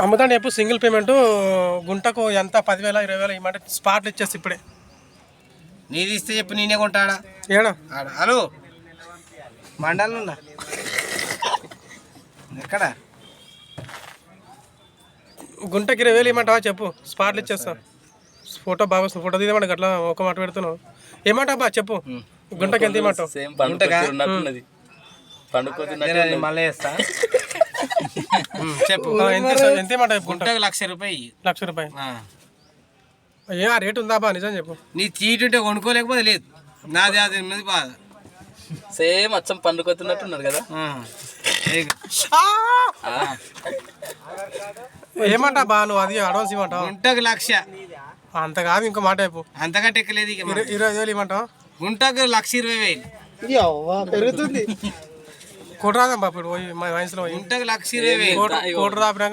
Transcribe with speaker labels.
Speaker 1: అమ్ముతాను చెప్పు. Single payment గుంటకు ఎంత 10,000 20,000 ఇవ్వమంటే స్పాట్లు ఇచ్చేసి ఇప్పుడే.
Speaker 2: నీది ఇస్తే చెప్పు, నేనే కొంటాడా.
Speaker 1: ఏడా
Speaker 2: హలో మండలం ఎక్కడ
Speaker 1: గుంటకి 20,000 ఇవ్వమంటావా చెప్పు, స్పాట్లు ఇచ్చేస్తా. ఫోటో బాగా వస్తుంది, ఫోటో తీయమంటే అట్లా ఒక మాట పెడుతున్నావు. ఏమంటావు బా చెప్పు, గుంటకి ఎంత ఇవ్వమంటావు?
Speaker 2: మళ్ళీ వేస్తా. చెప్పు
Speaker 1: ఎంత ఇవ్వమంటావు?
Speaker 2: గుంటకు ₹1,00,000.
Speaker 1: ఏ ఆ రేటు ఉందా బా, నిజం చెప్పు.
Speaker 2: నీ చీటు ఉంటే కొనుక్కోలేకపోతే లేదు, నాది అది ఉన్నది బాధ.
Speaker 3: సేమ్ అచ్చం పండుకొతున్నట్టున్నారు కదా.
Speaker 1: ఏమంటా బా నువ్వు, అది అడ్వాన్స్ ఇవ్వమంటావు?
Speaker 2: గుంటకు 1,00,000.
Speaker 1: అంత కాదు, ఇంకో మాట చెప్పు.
Speaker 2: అంతకంటే ఎక్కలేదు.
Speaker 1: 20,000 ఇవ్వమంటావు?
Speaker 2: గుంటకు 1,20,000
Speaker 1: పెరుగుతుంది. కోటి రాదా బా ఇప్పుడు మా వయసులో?
Speaker 2: గుంటకు 1,20,000
Speaker 1: కోటి రాపినా